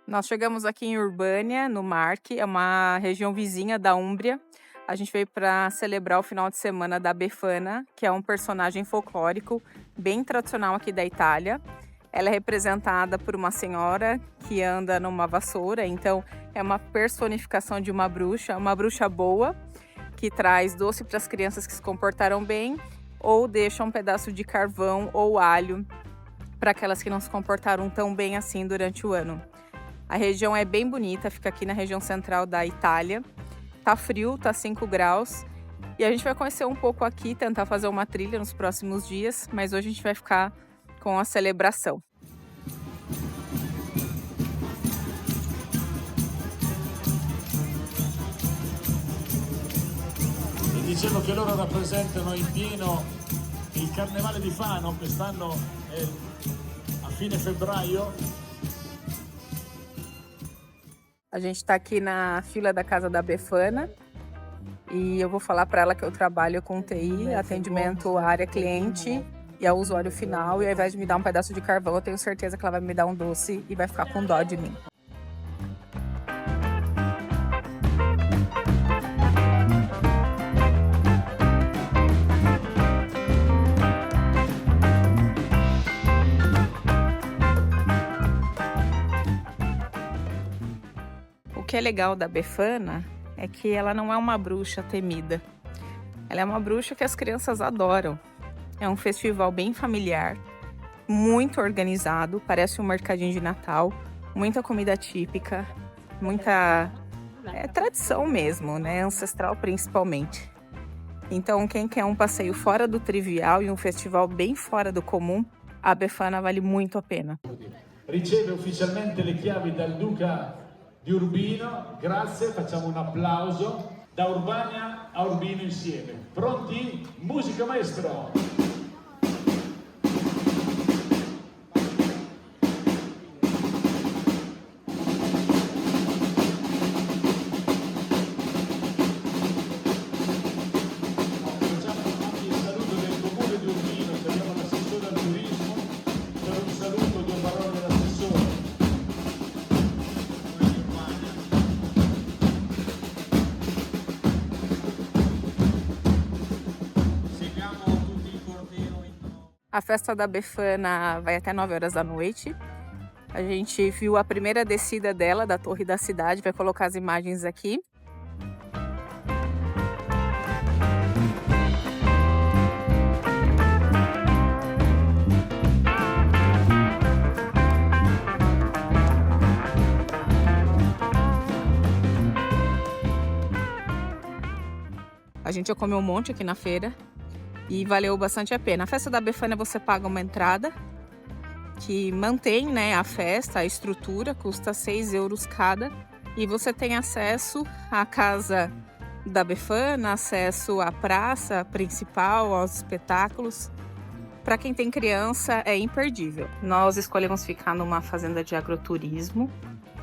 Nós chegamos aqui em Urbânia, no Marche, é uma região vizinha da Úmbria. A gente veio para celebrar o final de semana da Befana, que é um personagem folclórico bem tradicional aqui da Itália. Ela é representada por uma senhora que anda numa vassoura, então é uma personificação de uma bruxa boa, que traz doce para as crianças que se comportaram bem, ou deixa um pedaço de carvão ou alho para aquelas que não se comportaram tão bem assim durante o ano. A região é bem bonita, fica aqui na região central da Itália. Tá frio, tá 5 graus. E a gente vai conhecer um pouco aqui, tentar fazer uma trilha nos próximos dias, mas hoje a gente vai ficar com a celebração. E dicevo che loro rappresentano in pieno il Carnevale di Fano, quest'anno è a fine febbraio. A gente está aqui na fila da casa da Befana e eu vou falar para ela que eu trabalho com TI, atendimento à área cliente e ao usuário final, e ao invés de me dar um pedaço de carvão, eu tenho certeza que ela vai me dar um doce e vai ficar com dó de mim. O que é legal da Befana é que ela não é uma bruxa temida. Ela é uma bruxa que as crianças adoram. É um festival bem familiar, muito organizado, parece um mercadinho de Natal, muita comida típica, muita tradição mesmo, né? Ancestral principalmente. Então, quem quer um passeio fora do trivial e um festival bem fora do comum, a Befana vale muito a pena. Riceve ufficialmente le chiavi dal Duca di Urbino, grazie, facciamo un applauso, da Urbania a Urbino insieme. Pronti? Musica maestro! A festa da Befana vai até 9 horas da noite. A gente viu a primeira descida dela, da Torre da Cidade, vai colocar as imagens aqui. A gente já comeu um monte aqui na feira e valeu bastante a pena. A festa da Befana você paga uma entrada que mantém, né, a festa, a estrutura, custa 6 euros cada. E você tem acesso à casa da Befana, acesso à praça principal, aos espetáculos. Para quem tem criança é imperdível. Nós escolhemos ficar numa fazenda de agroturismo.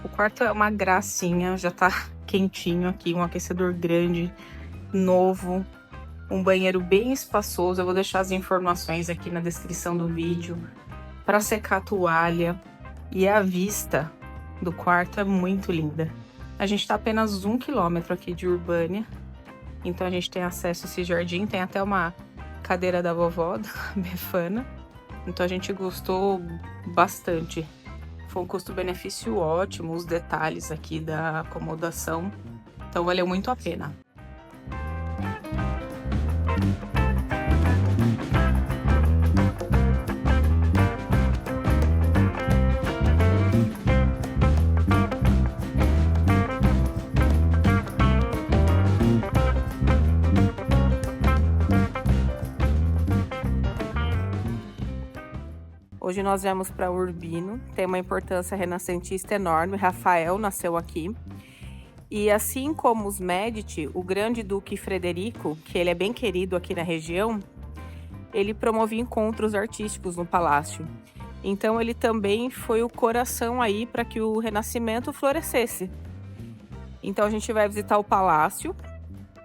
O quarto é uma gracinha, já tá quentinho aqui, um aquecedor grande, novo. Um banheiro bem espaçoso, eu vou deixar as informações aqui na descrição do vídeo para secar a toalha. E a vista do quarto é muito linda. A gente está apenas 1 quilômetro aqui de Urbânia, então a gente tem acesso a esse jardim, tem até uma cadeira da vovó, da Befana, então a gente gostou bastante. Foi um custo-benefício ótimo, os detalhes aqui da acomodação, então valeu muito a pena. Hoje nós viemos para Urbino, tem uma importância renascentista enorme, Rafael nasceu aqui. E assim como os Medici, o grande duque Frederico, que ele é bem querido aqui na região, ele promovia encontros artísticos no palácio. Então ele também foi o coração aí para que o Renascimento florescesse. Então a gente vai visitar o palácio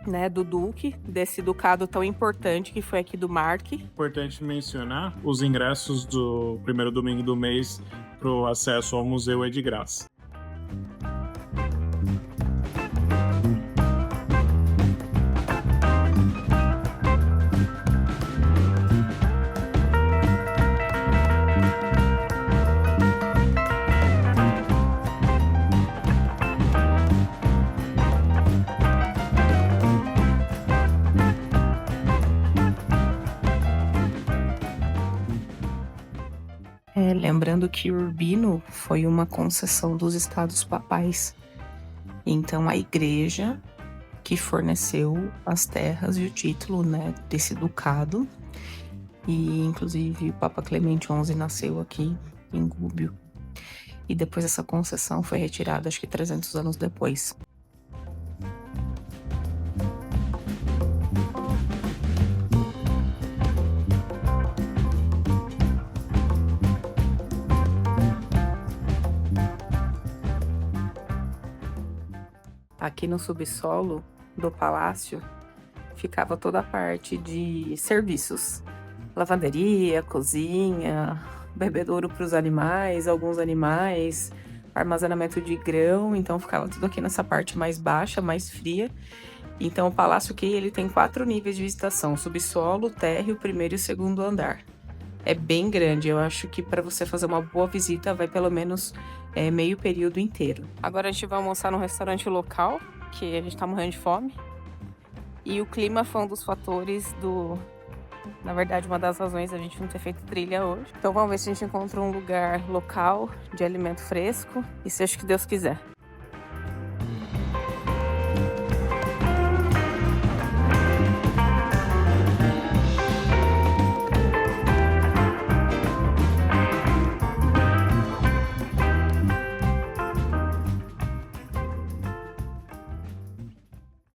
né, do Duque, desse ducado tão importante que foi aqui do Mark. Importante mencionar, os ingressos do primeiro domingo do mês para o acesso ao museu é de graça. Lembrando que Urbino foi uma concessão dos Estados Papais. Então, a igreja que forneceu as terras e o título, né, desse ducado. E, inclusive, o Papa Clemente XI nasceu aqui em Gubbio. E depois essa concessão foi retirada, acho que 300 anos depois. Aqui no subsolo do palácio ficava toda a parte de serviços. Lavanderia, cozinha, bebedouro para os animais, alguns animais, armazenamento de grão. Então ficava tudo aqui nessa parte mais baixa, mais fria. Então o palácio aqui ele tem 4 níveis de visitação: subsolo, térreo, primeiro e segundo andar. É bem grande, eu acho que para você fazer uma boa visita vai pelo menos meio período inteiro. Agora a gente vai almoçar num restaurante local, que a gente tá morrendo de fome. E o clima foi um dos fatores na verdade, uma das razões da gente não ter feito trilha hoje. Então vamos ver se a gente encontra um lugar local de alimento fresco e seja o que Deus quiser.